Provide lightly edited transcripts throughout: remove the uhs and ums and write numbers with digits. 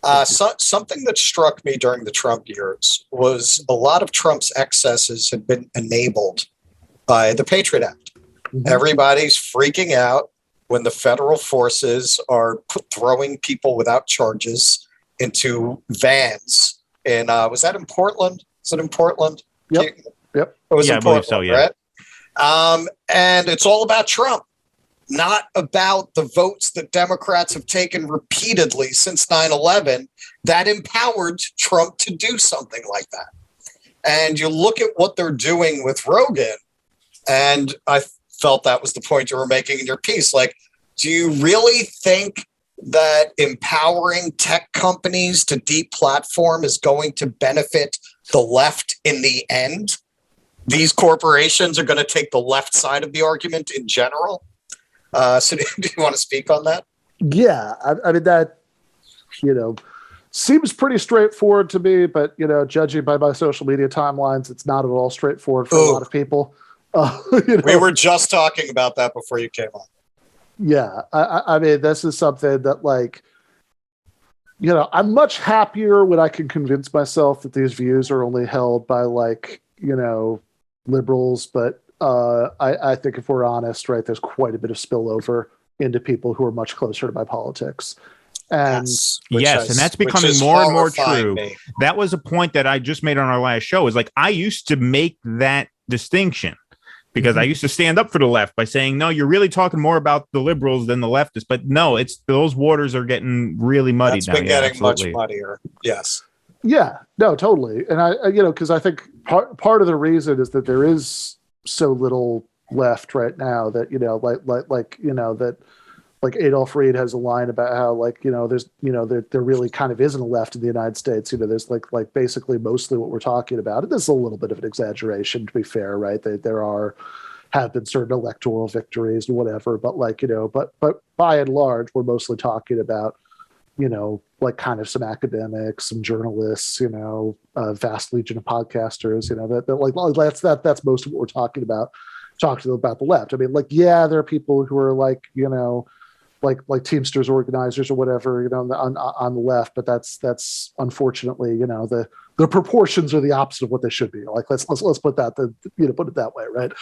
Something that struck me during the Trump years was a lot of Trump's excesses had been enabled by the Patriot Act. Mm-hmm. Everybody's freaking out when the federal forces are throwing people without charges into vans. And was that in Portland? Is it in Portland? Yep. It was in Portland, I believe so, yeah. Right? And it's all about Trump, not about the votes that Democrats have taken repeatedly since 9/11 that empowered Trump to do something like that. And you look at what they're doing with Rogan, and I felt that was the point you were making in your piece. Like, do you really think that empowering tech companies to deplatform is going to benefit the left in the end? These corporations are going to take the left side of the argument in general. So do you want to speak on that? Yeah, I mean, that, seems pretty straightforward to me, but, judging by my social media timelines, it's not at all straightforward for a lot of people. We were just talking about that before you came on. Yeah, I mean, this is something that, like, I'm much happier when I can convince myself that these views are only held by, like, liberals, but I think if we're honest, right, there's quite a bit of spillover into people who are much closer to my politics. And and that's becoming more and more true. That was a point that I just made on our last show, is like, I used to make that distinction because I used to stand up for the left by saying, no, you're really talking more about the liberals than the leftists. But no, it's those waters are getting really muddy now. It's been getting much muddier. Yes. Yeah, no, totally. And I because I think part of the reason is that there is so little left right now that, that like Adolf Reed has a line about how, like, there's, there really kind of isn't a left in the United States. There's like basically mostly what we're talking about. And this is a little bit of an exaggeration, to be fair, right? There have been certain electoral victories and whatever, but like, but by and large, we're mostly talking about, like kind of some academics, some journalists, a vast legion of podcasters, that's most of what we're talking about the left. I mean, like, yeah, there are people who are like, like Teamsters organizers or whatever, on the left, but that's unfortunately, the proportions are the opposite of what they should be. Like, let's put that, put it that way, right?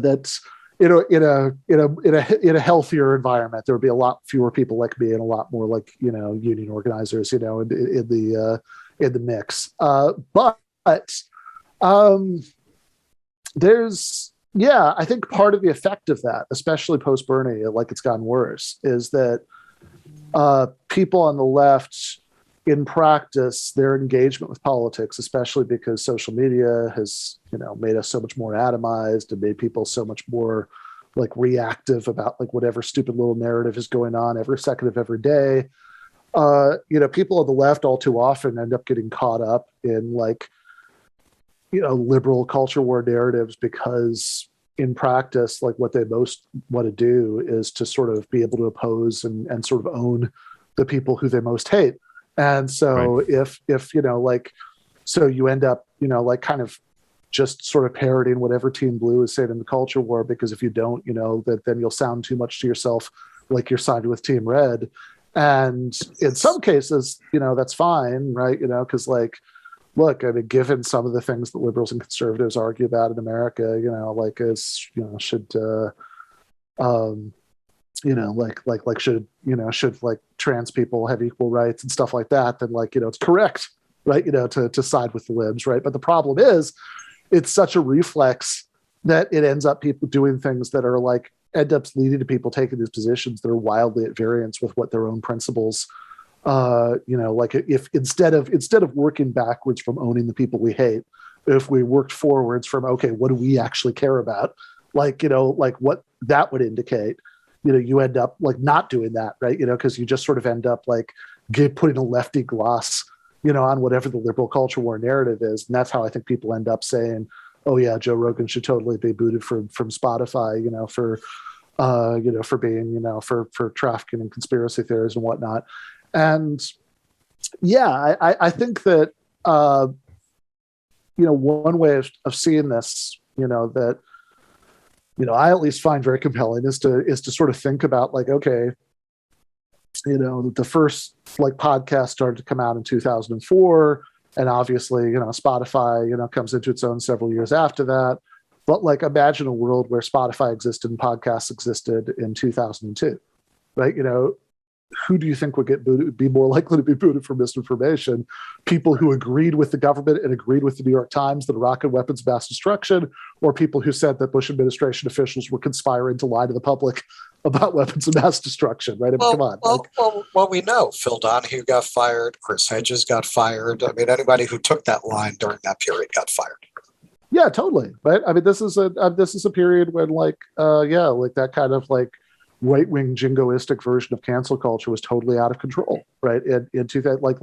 That's, in a healthier environment, there would be a lot fewer people like me and a lot more like, union organizers, in the mix. But there's, I think part of the effect of that, especially post Bernie, like it's gotten worse, is that people on the left, in practice, their engagement with politics, especially because social media has, made us so much more atomized and made people so much more like reactive about like whatever stupid little narrative is going on every second of every day. People on the left all too often end up getting caught up in like, liberal culture war narratives because in practice, like what they most want to do is to sort of be able to oppose and sort of own the people who they most hate. And so right. if so you end up, like kind of just sort of parroting whatever Team Blue is saying in the culture war, because if you don't, then you'll sound too much to yourself like you're siding with Team Red. And in some cases, that's fine, right? Because like, look, I mean, given some of the things that liberals and conservatives argue about in America, should like trans people have equal rights and stuff like that, then like, it's correct, right? To side with the libs, right? But the problem is it's such a reflex that it ends up people doing things that are like, end up leading to people taking these positions that are wildly at variance with what their own principles, like if instead of working backwards from owning the people we hate, if we worked forwards from, okay, what do we actually care about? Like, like what that would indicate, you end up like not doing that, right? Because you just sort of end up like putting a lefty gloss, on whatever the liberal culture war narrative is. And that's how I think people end up saying, oh yeah, Joe Rogan should totally be booted from Spotify, for being, for trafficking and conspiracy theories and whatnot. And yeah, I think that, one way of seeing this, that, I at least find very compelling is to sort of think about like, okay, the first like podcast started to come out in 2004, and obviously, Spotify, comes into its own several years after that. But like, imagine a world where Spotify existed and podcasts existed in 2002, right? Who do you think would be more likely to be booted for misinformation? People who agreed with the government and agreed with the New York Times that Iraq had weapons of mass destruction, or people who said that Bush administration officials were conspiring to lie to the public about weapons of mass destruction, right? Come on. Well, we know Phil Donahue got fired, Chris Hedges got fired. I mean, anybody who took that line during that period got fired. Yeah, totally. Right. I mean, this is a period when that kind of like right-wing jingoistic version of cancel culture was totally out of control, right? Into that, like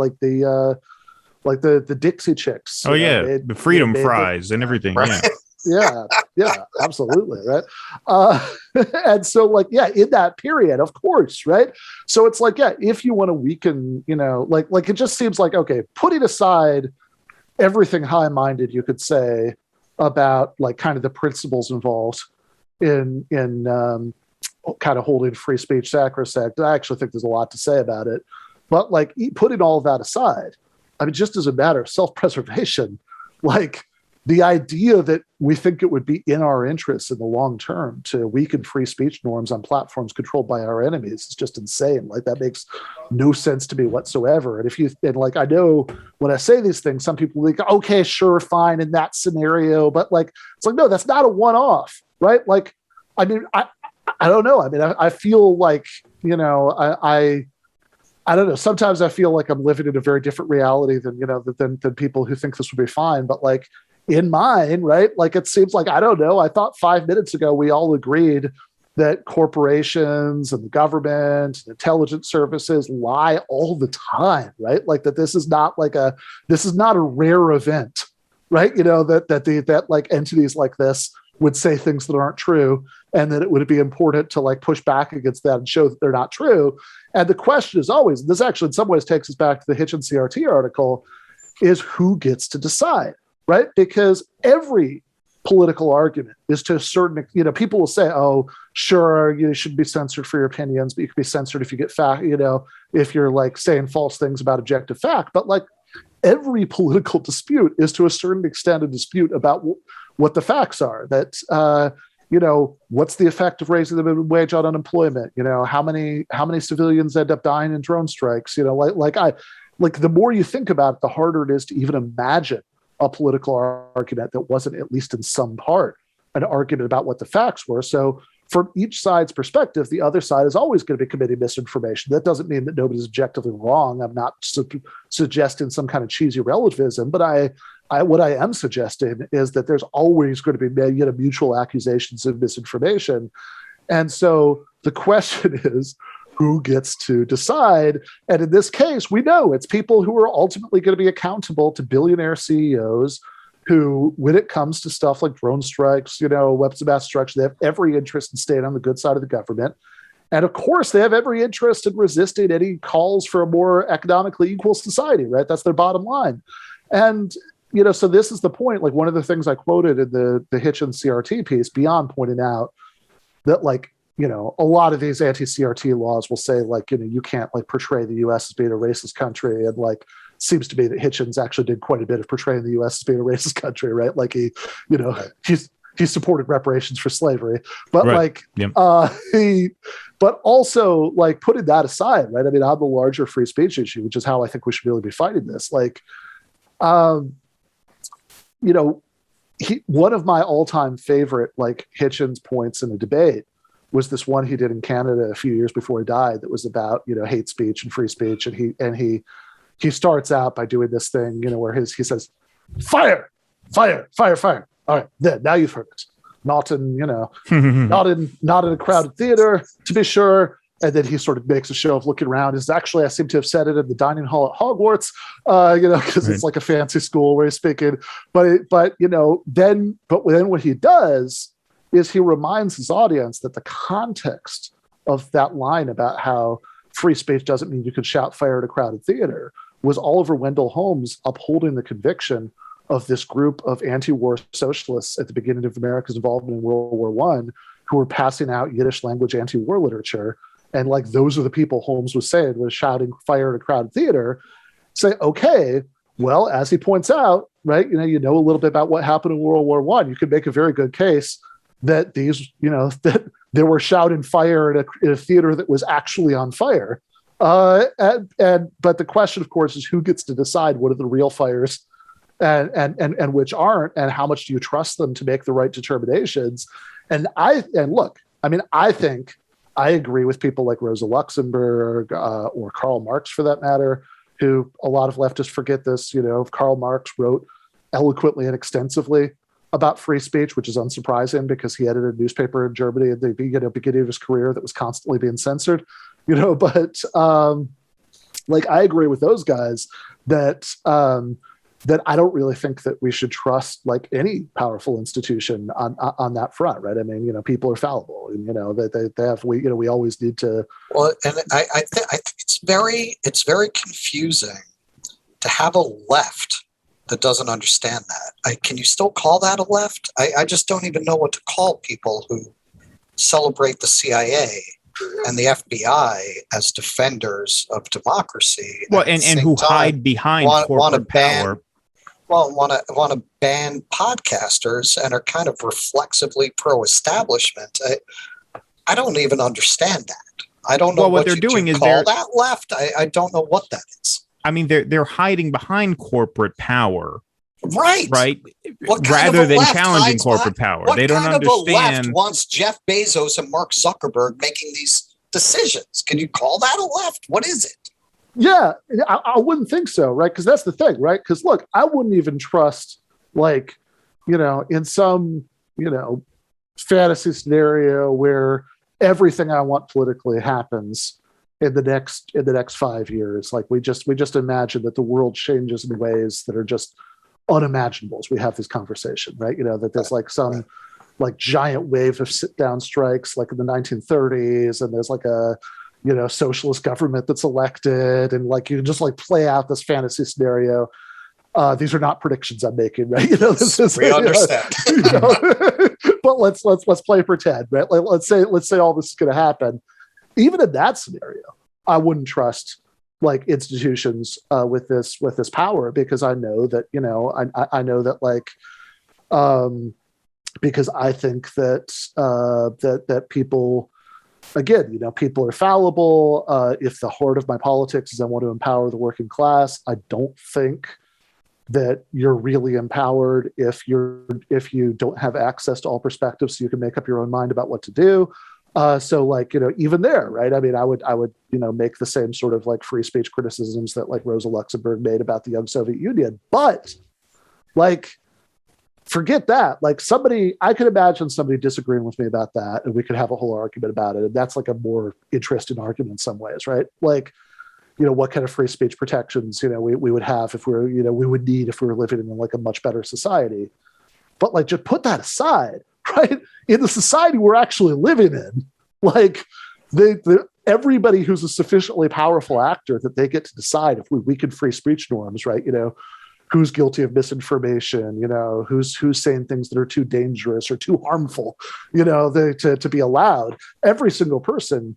the Dixie Chicks. Oh yeah, the freedom fries and everything. Right? Yeah, absolutely, right. And so, in that period, of course, right. So it's like, if you want to weaken, it just seems like, okay, putting aside everything high-minded you could say about like kind of the principles involved in kind of holding free speech sacrosanct. I actually think there's a lot to say about it, but like putting all of that aside, I mean, just as a matter of self-preservation, like the idea that we think it would be in our interests in the long term to weaken free speech norms on platforms controlled by our enemies is just insane. Like that makes no sense to me whatsoever. And I know when I say these things, some people think, okay, sure, fine in that scenario, but like, it's like, no, that's not a one-off, right? Like, I mean, I don't know. I mean, I feel like, I don't know. Sometimes I feel like I'm living in a very different reality than people who think this would be fine. But like in mine, right? Like it seems like, I don't know. I thought 5 minutes ago, we all agreed that corporations and the government and intelligence services lie all the time, right? Like that this is not a rare event, right? That like entities like this would say things that aren't true, and that it would be important to like push back against that and show that they're not true. And the question is always, this actually in some ways takes us back to the Hitchens CRT article, is who gets to decide, right? Because every political argument is to a certain, people will say, oh, sure, you should be censored for your opinions, but you can be censored if you get if you're like saying false things about objective fact. But like every political dispute is to a certain extent a dispute about what the facts are, that, what's the effect of raising the minimum wage on unemployment? How many civilians end up dying in drone strikes? The more you think about it, the harder it is to even imagine a political argument that wasn't, at least in some part, an argument about what the facts were. So from each side's perspective, the other side is always going to be committing misinformation. That doesn't mean that nobody's objectively wrong. I'm not suggesting some kind of cheesy relativism, but what I am suggesting is that there's always going to be mutual accusations of misinformation. And so the question is, who gets to decide? And in this case, we know it's people who are ultimately going to be accountable to billionaire CEOs who, when it comes to stuff like drone strikes, weapons of mass destruction, they have every interest in staying on the good side of the government. And of course, they have every interest in resisting any calls for a more economically equal society, right? That's their bottom line. And, so this is the point. Like one of the things I quoted in the Hitchens CRT piece, beyond pointing out that a lot of these anti-CRT laws will say you can't portray the U.S. as being a racist country. And seems to me that Hitchens actually did quite a bit of portraying the U.S. as being a racist country, right? Like he supported reparations for slavery, but right. but also putting that aside, right? I mean, on the larger free speech issue, which is how I think we should really be fighting this. One of my all-time favorite Hitchens points in a debate was this one he did in Canada a few years before he died that was about hate speech and free speech, and he starts out by doing this thing where he says fire. All right, then now you've heard it. Not in not in a crowded theater, to be sure. And then he sort of makes a show of looking around. I seem to have said it in the dining hall at Hogwarts, because it's like a fancy school where he's speaking. But then what he does is he reminds his audience that the context of that line about how free speech doesn't mean you can shout fire at a crowded theater was Oliver Wendell Holmes upholding the conviction of this group of anti-war socialists at the beginning of America's involvement in World War I, who were passing out Yiddish language anti-war literature. and like those are the people Holmes was saying was shouting fire in a crowded theater, say, okay, well, as he points out, right, you know a little bit about what happened in World War I. You could make a very good case that these, that they were shouting fire in a theater that was actually on fire. But the question, of course, is who gets to decide what are the real fires and which aren't, and how much do you trust them to make the right determinations? And look, I mean, I think I agree with people like Rosa Luxemburg or Karl Marx, for that matter, who a lot of leftists forget this. Karl Marx wrote eloquently and extensively about free speech, which is unsurprising because he edited a newspaper in Germany at the beginning of his career that was constantly being censored. But like I agree with those guys that I don't really think that we should trust like any powerful institution on that front, right? I mean, people are fallible, and that they have we always need to. Well, and I think it's very confusing to have a left that doesn't understand that. Can you still call that a left? I just don't even know what to call people who celebrate the CIA and the FBI as defenders of democracy. Well, and who hide behind corporate power. Want to ban podcasters and are kind of reflexively pro-establishment. I don't even understand that. I don't know what they're doing is call that left. I don't know what that is. I mean, they're hiding behind corporate power, right? Rather than challenging corporate power. They don't understand. What kind of a left wants Jeff Bezos and Mark Zuckerberg making these decisions? Can you call that a left? What is it? Yeah, I wouldn't think so, right? Because that's the thing, right? Because look, I wouldn't even trust, like, in some, fantasy scenario where everything I want politically happens in the next 5 years. Like we just imagine that the world changes in ways that are just unimaginable as we have this conversation, right? That there's like some like giant wave of sit down strikes like in the 1930s, and there's like a socialist government that's elected, and like you can just like play out this fantasy scenario. These are not predictions I'm making, right? We understand. But let's play pretend, right? Let's say all this is going to happen. Even in that scenario, I wouldn't trust like institutions with this power, because I know that I know that like because I think that that people. Again, people are fallible. If the heart of my politics is I want to empower the working class, I don't think that you're really empowered if you don't have access to all perspectives, so you can make up your own mind about what to do. So like, even there, right? I mean, I would make the same sort of like free speech criticisms that like Rosa Luxemburg made about the young Soviet Union. But like, forget that. Like I could imagine somebody disagreeing with me about that, and we could have a whole argument about it. And that's like a more interesting argument in some ways, right? Like, what kind of free speech protections, we would have if we would need if we were living in like a much better society. But like, just put that aside, right? In the society we're actually living in, like everybody who's a sufficiently powerful actor that they get to decide if we weaken free speech norms, right? Who's guilty of misinformation, who's saying things that are too dangerous or too harmful, to be allowed. Every single person,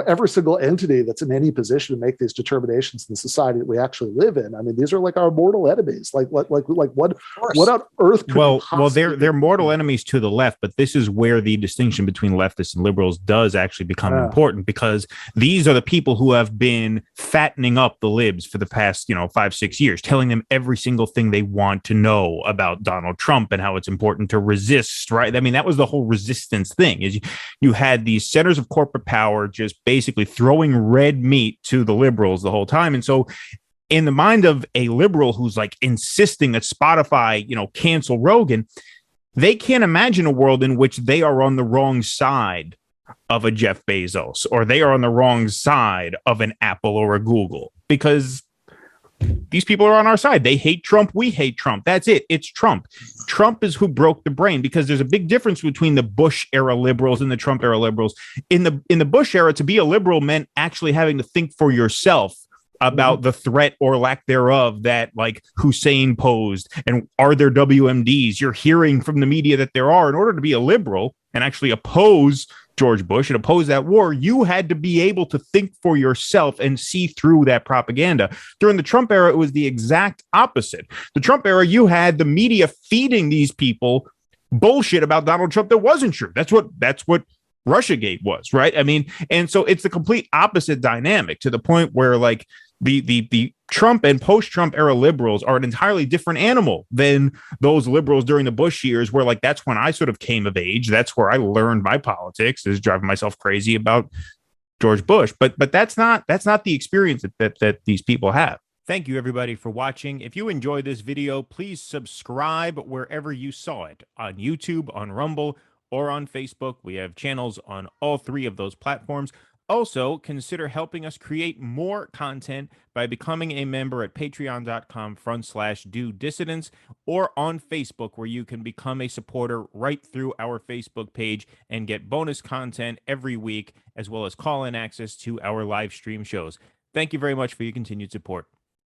every single entity that's in any position to make these determinations in the society that we actually live in. I mean, these are like our mortal enemies. Like what on earth could they're mortal enemies to the left, but this is where the distinction between leftists and liberals does actually become important, because these are the people who have been fattening up the libs for the past 5-6 years, telling them every single thing they want to know about Donald Trump and how it's important to resist, right? I mean, that was the whole resistance thing, is you had these centers of corporate power just basically throwing red meat to the liberals the whole time. And so in the mind of a liberal who's like insisting that Spotify, cancel Rogan, they can't imagine a world in which they are on the wrong side of a Jeff Bezos, or they are on the wrong side of an Apple or a Google, because these people are on our side. They hate Trump. We hate Trump. That's it. It's Trump. Trump is who broke the brain, because there's a big difference between the Bush era liberals and the Trump era liberals. In the Bush era, to be a liberal meant actually having to think for yourself about the threat or lack thereof that like Hussein posed, and are there WMDs? You're hearing from the media that there are. In order to be a liberal and actually oppose George Bush and oppose that war, you had to be able to think for yourself and see through that propaganda. During the Trump era, it was the exact opposite. The Trump era, you had the media feeding these people bullshit about Donald Trump that wasn't true. That's what Russiagate was, right? I mean, and so it's the complete opposite dynamic, to the point where like the Trump and post-Trump era liberals are an entirely different animal than those liberals during the Bush years, where like that's when I sort of came of age. That's where I learned my politics, is driving myself crazy about George Bush. But that's not the experience that these people have. Thank you, everybody, for watching. If you enjoyed this video, please subscribe wherever you saw it, on YouTube, on Rumble, or on Facebook. We have channels on all three of those platforms. Also, consider helping us create more content by becoming a member at patreon.com/do-dissidents, or on Facebook, where you can become a supporter right through our Facebook page and get bonus content every week, as well as call-in access to our live stream shows. Thank you very much for your continued support.